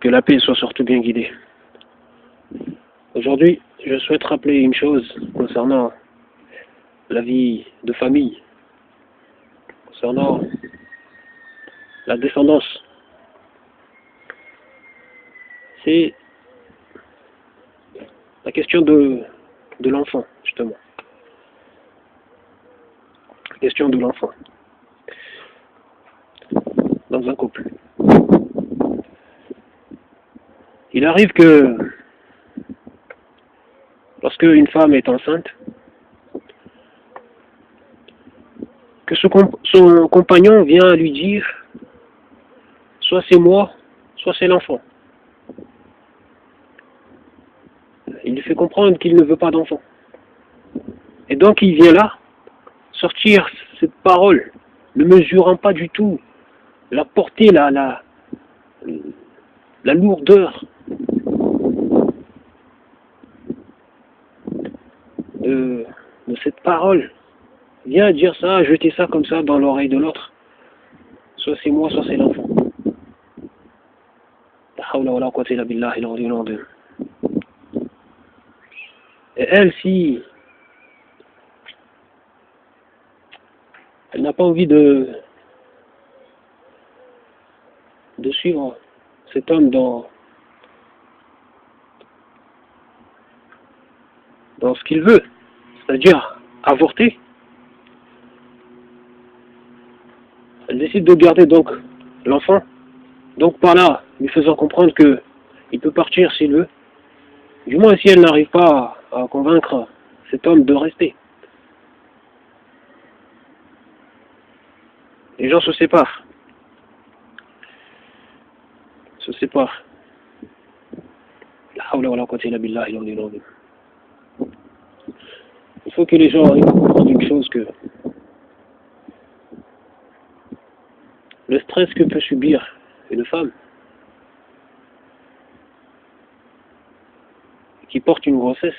Que la paix soit surtout bien guidée. Aujourd'hui, je souhaite rappeler une chose concernant la vie de famille, concernant la descendance. C'est la question de l'enfant, justement. La question de l'enfant dans un couple. Il arrive que lorsque une femme est enceinte, que son compagnon vient lui dire soit c'est moi, soit c'est l'enfant. Il lui fait comprendre qu'il ne veut pas d'enfant. Et donc il vient là sortir cette parole, ne mesurant pas du tout la portée, la lourdeur de cette parole. Vient dire ça, jeter ça comme ça dans l'oreille de l'autre. Soit c'est moi, soit c'est l'enfant. Et elle, si elle n'a pas envie de suivre cet homme dans ce qu'il veut, c'est-à-dire avorter, elle décide de garder donc l'enfant, donc par là, lui faisant comprendre que il peut partir s'il veut, du moins si elle n'arrive pas à convaincre cet homme de rester. Les gens se séparent. Il faut que les gens arrivent à comprendre une chose, que le stress que peut subir une femme qui porte une grossesse,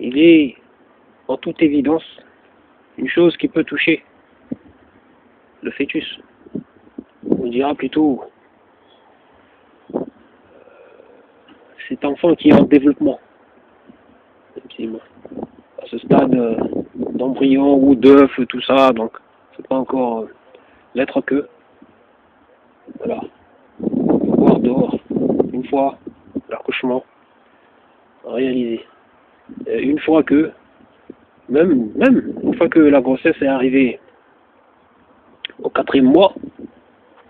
il est en toute évidence une chose qui peut toucher le fœtus. On dira plutôt cet enfant qui est en développement, à ce stade d'embryon ou d'œuf, tout ça, donc c'est pas encore l'être que, voilà, voir dehors, une fois l'accouchement réalisé, une fois que, même une fois que la grossesse est arrivée au 4e mois,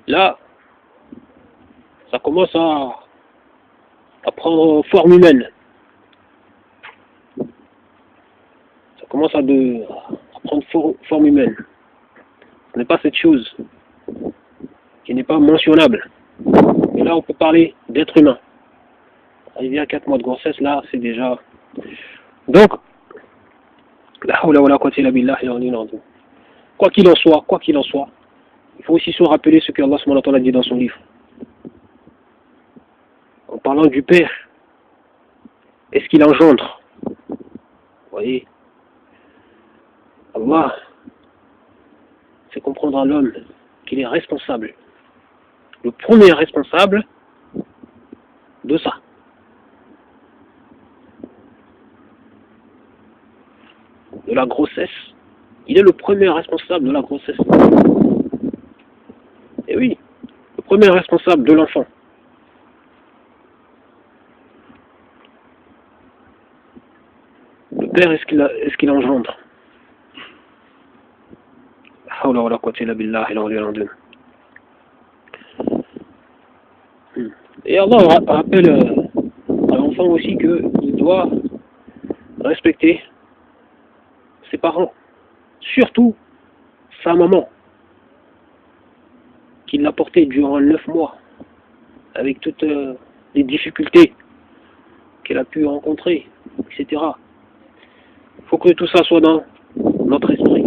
là, ça commence à prendre forme humaine. Ça commence à prendre forme humaine. Ce n'est pas cette chose qui n'est pas mentionnable. Mais là, on peut parler d'être humain. Arrivé à 4 mois de grossesse, là, c'est déjà... Donc, quoi qu'il en soit, il faut aussi se rappeler ce que Allah subhanahu wa ta'ala dit dans son livre. En parlant du Père, est-ce qu'il engendre? Vous voyez, Allah fait comprendre à l'homme qu'il est responsable. Le premier responsable de ça. De la grossesse. Il est le premier responsable de la grossesse. Et oui, le premier responsable de l'enfant. Le père, est-ce qu'il engendre? Et Allah rappelle à l'enfant aussi qu'il doit respecter ses parents, surtout sa maman, qui l'a porté durant 9 mois, avec toutes les difficultés qu'elle a pu rencontrer, etc. Il faut que tout ça soit dans notre esprit.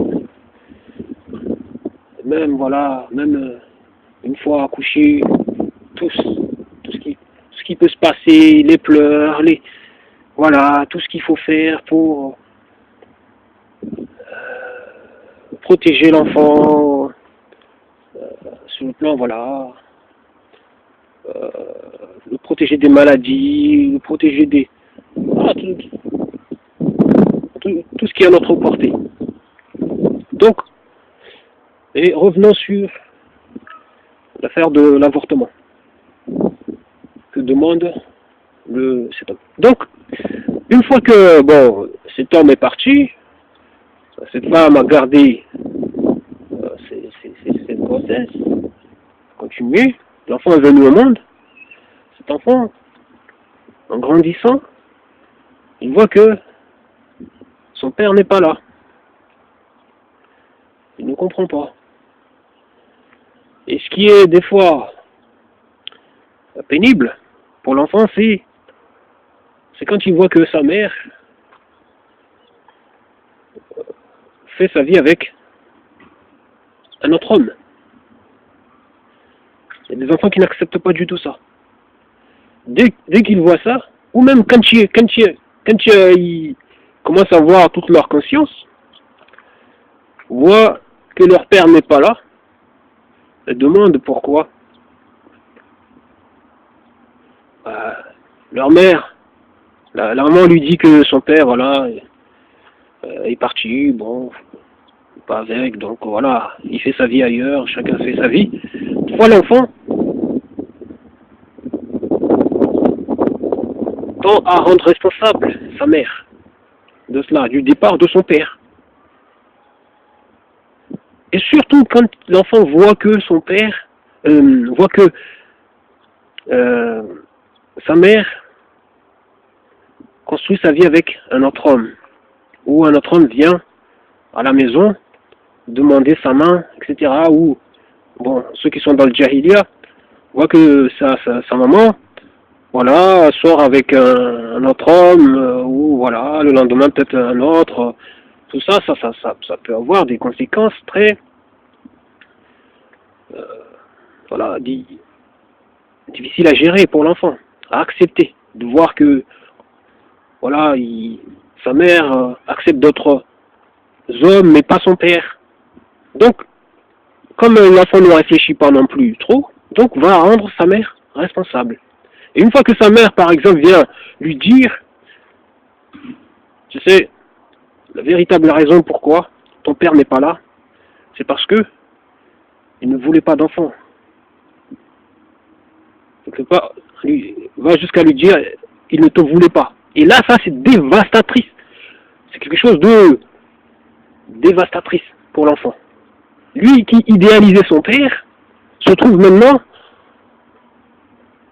Même, voilà, même une fois accouché, tout ce qui peut se passer, les pleurs, voilà, tout ce qu'il faut faire pour protéger l'enfant, sur le plan, voilà, euh, le protéger des maladies, le protéger des... Voilà, tout ce qui est à notre portée. Donc, et revenons sur l'affaire de l'avortement que demande cet homme. Donc, une fois que bon, cet homme est parti, cette femme a gardé cette grossesse, continué, l'enfant est venu au monde, cet enfant, en grandissant, il voit que son père n'est pas là. Il ne comprend pas. Et ce qui est des fois pénible pour l'enfant, c'est quand il voit que sa mère fait sa vie avec un autre homme. Il y a des enfants qui n'acceptent pas du tout ça. Dès qu'ils voient ça, ou même quand ils commencent à voir toute leur conscience, voient que leur père n'est pas là, ils demandent pourquoi. Leur mère, la maman lui dit que son père, voilà, est parti, bon, pas avec, donc voilà, il fait sa vie ailleurs, chacun fait sa vie. Toutefois, l'enfant tend à rendre responsable sa mère de cela, du départ de son père. Et surtout quand l'enfant voit que son père, voit que sa mère construit sa vie avec un autre homme, ou un autre homme vient à la maison demander sa main, etc. Ou bon, ceux qui sont dans le Jahiliya voient que sa maman, voilà, sort avec un autre homme, ou voilà, le lendemain peut-être un autre. Tout ça, ça peut avoir des conséquences très, voilà, difficiles à gérer pour l'enfant, à accepter, de voir que, voilà, sa mère accepte d'autres hommes, mais pas son père. Donc, comme l'enfant ne réfléchit pas non plus trop, donc va rendre sa mère responsable. Et une fois que sa mère, par exemple, vient lui dire, tu sais, la véritable raison pourquoi ton père n'est pas là, c'est parce que il ne voulait pas d'enfant. Quelque part, va jusqu'à lui dire, il ne te voulait pas. Et là, ça, c'est dévastatrice. C'est quelque chose de dévastatrice pour l'enfant. Lui qui idéalisait son père, se trouve maintenant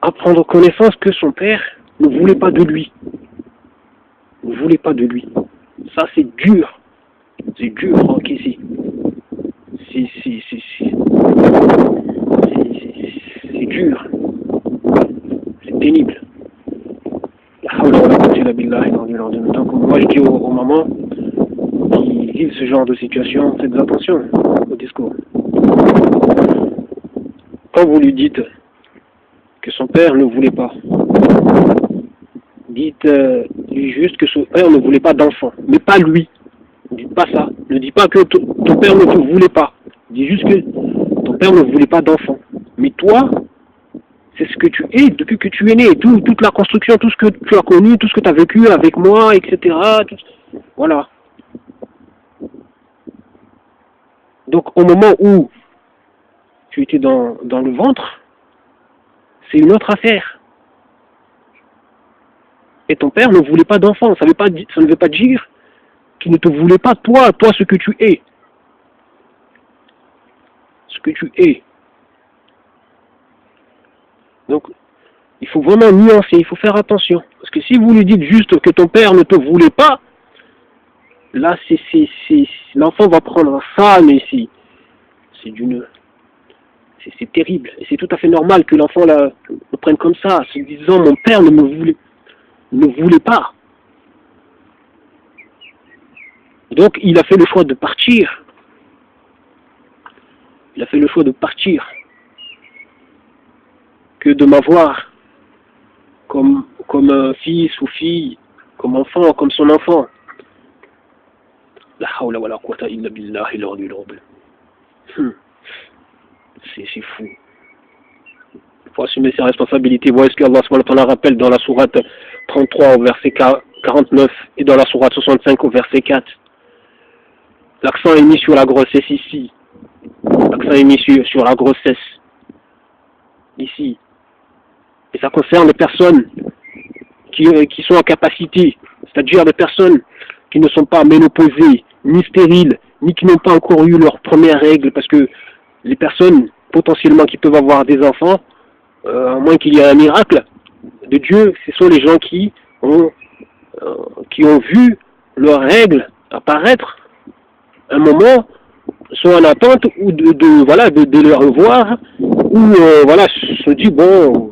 à prendre connaissance que son père ne voulait pas de lui. Ne voulait pas de lui. Ça, c'est dur. C'est dur, ok, si. C'est dur. C'est pénible. Donc, moi, je dis aux mamans qui vivent ce genre de situation, faites attention au discours. Quand vous lui dites que son père ne voulait pas, dites-lui juste que son père ne voulait pas d'enfant, mais pas lui. Ne dites pas ça. Ne dis pas que ton père ne te voulait pas. Dis juste que ton père ne voulait pas d'enfant. Mais toi, c'est ce que tu es depuis que tu es né. Toute la construction, tout ce que tu as connu, tout ce que tu as vécu avec moi, etc. Voilà. Donc au moment où tu étais dans le ventre, c'est une autre affaire. Et ton père ne voulait pas d'enfant. Ça ne veut pas dire qu'il ne te voulait pas, toi ce que tu es. Ce que tu es. Donc, il faut vraiment nuancer, il faut faire attention. Parce que si vous lui dites juste que ton père ne te voulait pas, là, l'enfant va prendre ça, mais c'est terrible. Et c'est tout à fait normal que l'enfant le prenne comme ça, se disant mon père ne voulait pas. Donc, il a fait le choix de partir. Il a fait le choix de partir que de m'avoir comme fils ou fille, comme enfant, comme son enfant. La hawla wa la quwwata illa billahi al-'aliyyil 'azim. C'est fou. faut assumer ses responsabilités. Voilà ce qu'Allah subhanahu wa ta'ala rappelle dans la sourate 33 au verset 49 et dans la sourate 65 au verset 4. L'accent est mis sur la grossesse ici. L'accent est mis sur la grossesse ici. Et ça concerne les personnes qui sont en capacité, c'est-à-dire des personnes qui ne sont pas ménopausées, ni stériles, ni qui n'ont pas encore eu leur première règle, parce que les personnes potentiellement qui peuvent avoir des enfants, à moins qu'il y ait un miracle de Dieu, ce sont les gens qui ont vu leurs règles apparaître un moment, soit en attente ou de les revoir, ou voilà, se dit bon,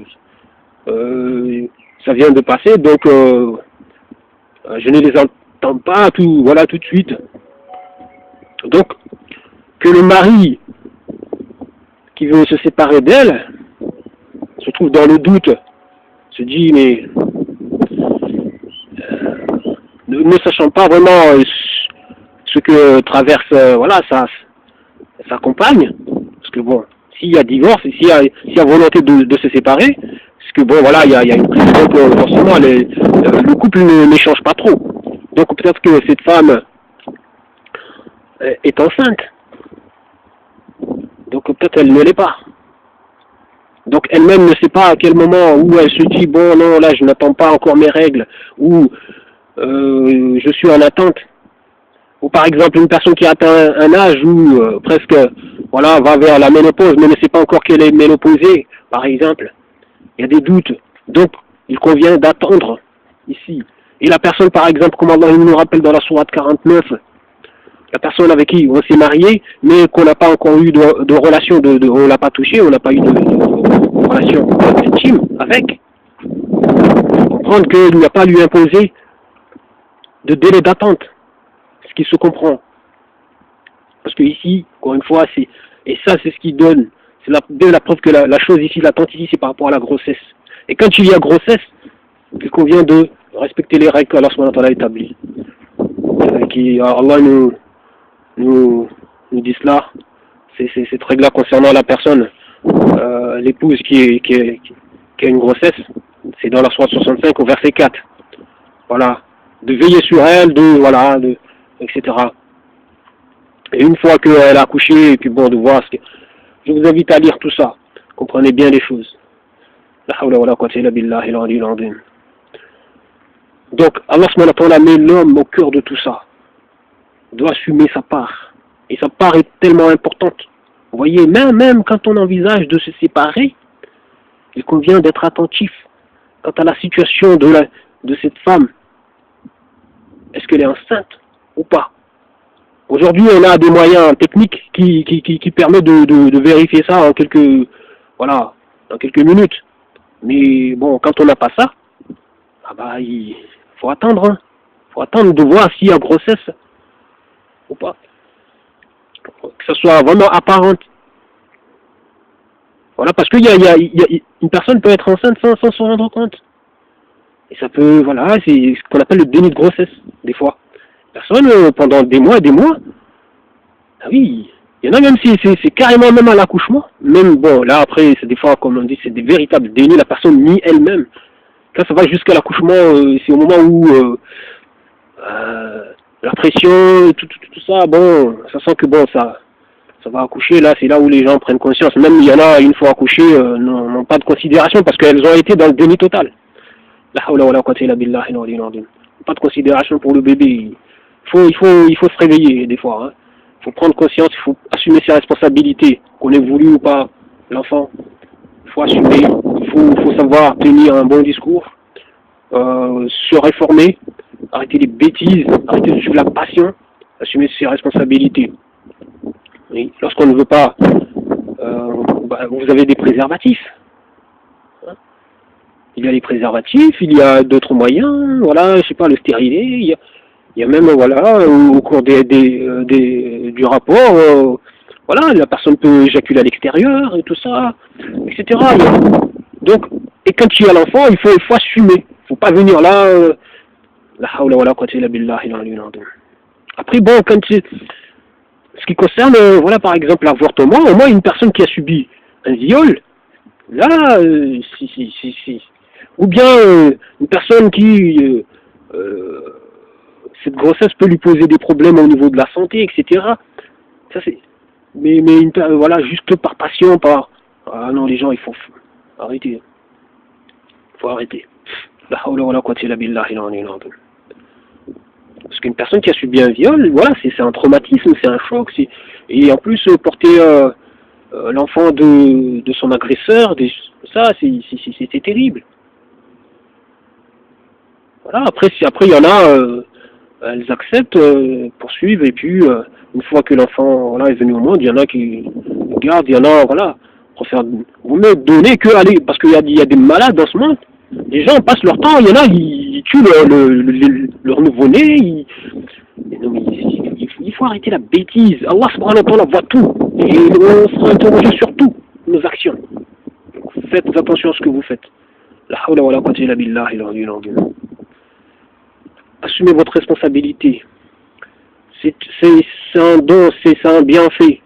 ça vient de passer, donc je ne les entends pas tout de suite. Donc que le mari qui veut se séparer d'elle se trouve dans le doute, se dit mais ne sachant pas vraiment ce que traverse sa compagne, parce que bon, s'il y a divorce, s'il y a volonté de se séparer, parce que bon voilà, il y a une prise, donc forcément le couple n'échange pas trop. Donc peut-être que cette femme est enceinte. Donc peut-être elle ne l'est pas. Donc elle-même ne sait pas à quel moment où elle se dit bon non là je n'attends pas encore mes règles, ou je suis en attente. Ou par exemple une personne qui atteint un âge où presque voilà va vers la ménopause mais ne sait pas encore qu'elle est ménopausée, par exemple. Il y a des doutes. Donc il convient d'attendre ici. Et la personne par exemple, comme Allah nous rappelle dans la sourate 49, la personne avec qui on s'est marié, mais qu'on n'a pas encore eu de relation, on l'a pas touché, on n'a pas eu de relation intime avec. Comprendre qu'il n'y a pas à lui imposer de délai d'attente, ce qui se comprend. Parce que ici, encore une fois, et ça c'est ce qui donne, c'est la preuve que la chose ici, l'attente ici, c'est par rapport à la grossesse. Et quand il y a grossesse, il convient de respecter les règles qu'Allah subhanahu wa ta'ala a établies. Allah nous dit cela, cette règle-là concernant la personne, l'épouse qui a une grossesse, c'est dans la sourate 65 au verset 4. Voilà, de veiller sur elle, etc. Et une fois qu'elle a accouché, et puis bon, de voir ce que... Je vous invite à lire tout ça, comprenez bien les choses. La hawla wa la quwwata illa billahi al-aliyyil azim. Donc, Allah subhanahu wa ta'ala met l'homme au cœur de tout ça. Il doit assumer sa part. Et sa part est tellement importante. Vous voyez, même quand on envisage de se séparer, il convient d'être attentif quant à la situation de cette femme. Est-ce qu'elle est enceinte ou pas? Aujourd'hui, on a des moyens techniques qui permettent de vérifier ça en quelques minutes. Mais bon, quand on n'a pas ça, il faut attendre. Hein. Faut attendre de voir s'il y a grossesse ou pas. Que ça soit vraiment apparente. Voilà, parce qu'il y a une personne peut être enceinte sans s'en rendre compte. Et ça peut, voilà, c'est ce qu'on appelle le déni de grossesse, des fois. Personne, pendant des mois, ah oui, il y en a même si c'est carrément même à l'accouchement. Même, bon, là après, c'est des fois, comme on dit, c'est des véritables dénis, la personne nie elle-même. Quand ça va jusqu'à l'accouchement, c'est au moment où la pression, tout ça, bon, ça sent que bon, ça va accoucher, là, c'est là où les gens prennent conscience. Même il y en a, une fois accouchés, n'ont pas de considération parce qu'elles ont été dans le déni total. La hawla wa la quwwata illa billahi al-aliyyil azim. Pas de considération pour le bébé. Il faut se réveiller des fois. Hein. Il faut prendre conscience, il faut assumer ses responsabilités, qu'on ait voulu ou pas l'enfant. Il faut assumer, il faut savoir tenir un bon discours, se réformer, arrêter les bêtises, arrêter de suivre la passion, assumer ses responsabilités. Oui. Lorsqu'on ne veut pas, vous avez des préservatifs. Hein. Il y a les préservatifs, il y a d'autres moyens, voilà, je sais pas, le stérilet, il y a même, voilà, au cours du rapport, voilà, la personne peut éjaculer à l'extérieur et tout ça, etc. Donc, et quand il y a l'enfant, il faut assumer. Il faut pas venir là, la hawla wa la quwwata illa billahi al-aliyyil azim. Après, bon, quand c'est ce qui concerne, voilà, par exemple, l'avortement, au moins une personne qui a subi un viol, Là, si. Ou bien une personne qui, cette grossesse peut lui poser des problèmes au niveau de la santé, etc. Ça c'est, voilà, juste par passion, par, ah non, les gens, il faut arrêter, faut arrêter. La hawla wa la quwwata illa billahi al-aliyyil azim. Parce qu'une personne qui a subi un viol, voilà, c'est un traumatisme, c'est un choc, et en plus porter l'enfant de son agresseur, ça, c'est terrible. Voilà, après il y en a, elles acceptent, poursuivent, et puis une fois que l'enfant voilà, est venu au monde, il y en a qui gardent, il y en a, voilà, préfèrent vous ne donnez que aller, parce qu'il y a des malades dans ce monde, les gens passent leur temps, il y en a, ils tuent leur nouveau-né, il faut arrêter la bêtise. Allah subhanahu wa ta'ala voit tout, et on sera interrogé sur tout, nos actions. Faites attention à ce que vous faites. La hawla wa la quwwata illa billahi al-aliyyil azim. Assumez votre responsabilité. C'est un don, c'est un bienfait.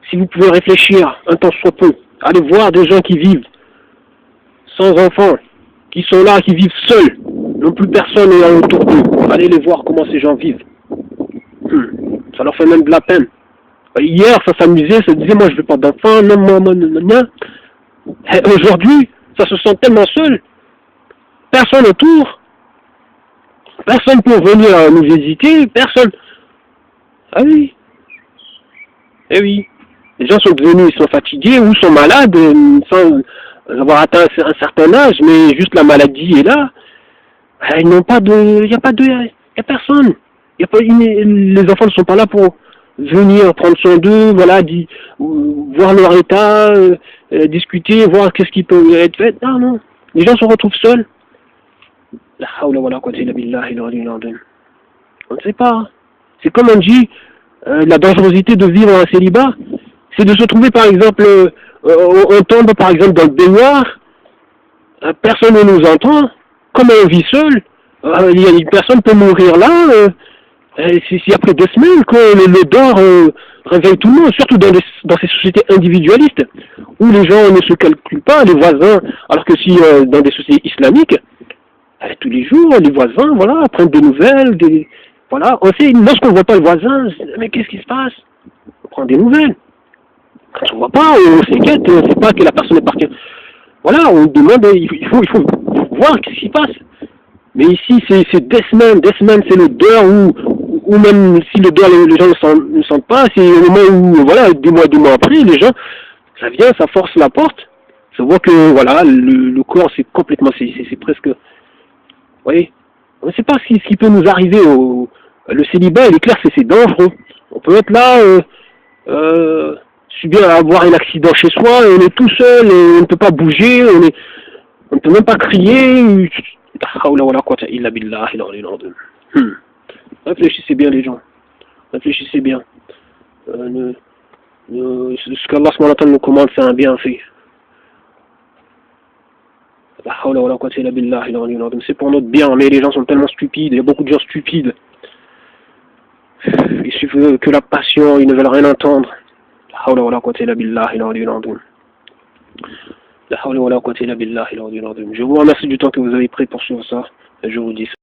Si vous pouvez réfléchir un temps soit peu, allez voir des gens qui vivent sans enfants, qui sont là, qui vivent seuls, non plus personne n'est autour d'eux. Allez les voir comment ces gens vivent. Ça leur fait même de la peine. Hier, ça s'amusait, ça disait moi je veux pas d'enfants, non. Aujourd'hui, ça se sent tellement seul, personne autour. Personne pour venir nous visiter, personne. Ah oui. Eh oui. Les gens sont devenus, ils sont fatigués ou sont malades sans avoir atteint un certain âge, mais juste la maladie est là. Ils n'ont pas de, il n'y a pas de, il y a personne. Y a pas, les enfants ne sont pas là pour venir prendre soin d'eux, voilà, voir leur état, discuter, voir qu'est-ce qui peut être fait. Non. Les gens se retrouvent seuls. La hawla wa la quwwata illa billahi al-aliyyil azim. On ne sait pas. C'est comme on dit, la dangerosité de vivre un célibat, c'est de se trouver par exemple, on tombe par exemple dans le baignoire, personne ne nous entend, comme on vit seul, une personne peut mourir là, c'est après 2 semaines que l'odeur réveille tout le monde, surtout dans ces sociétés individualistes, où les gens ne se calculent pas, les voisins, alors que si dans des sociétés islamiques, tous les jours, les voisins, voilà, prennent des nouvelles, voilà, on sait, lorsqu'on ne voit pas le voisin, mais qu'est-ce qui se passe? On prend des nouvelles. Quand on ne voit pas, on s'inquiète, on ne sait pas que la personne est partie. Voilà, on demande, il faut voir qu'est-ce qui se passe. Mais ici, c'est des semaines, c'est l'odeur, ou même si l'odeur, les gens ne sentent pas, c'est au moment où, voilà, 2 mois après, les gens, ça vient, ça force la porte, ça voit que, voilà, le corps, c'est complètement, c'est presque, vous voyez, on ne sait pas ce qui peut nous arriver le célibat, il est clair, c'est dangereux. On peut être là, subir avoir un accident chez soi, et on est tout seul, et on ne peut pas bouger, on ne peut même pas crier. Réfléchissez bien les gens. Réfléchissez bien. Ce qu'Allah nous commande, c'est un bienfait. C'est pour notre bien, mais les gens sont tellement stupides, il y a beaucoup de gens stupides. Il suffit que la passion, ils ne veulent rien entendre. Je vous remercie du temps que vous avez pris pour suivre ça, et je vous dis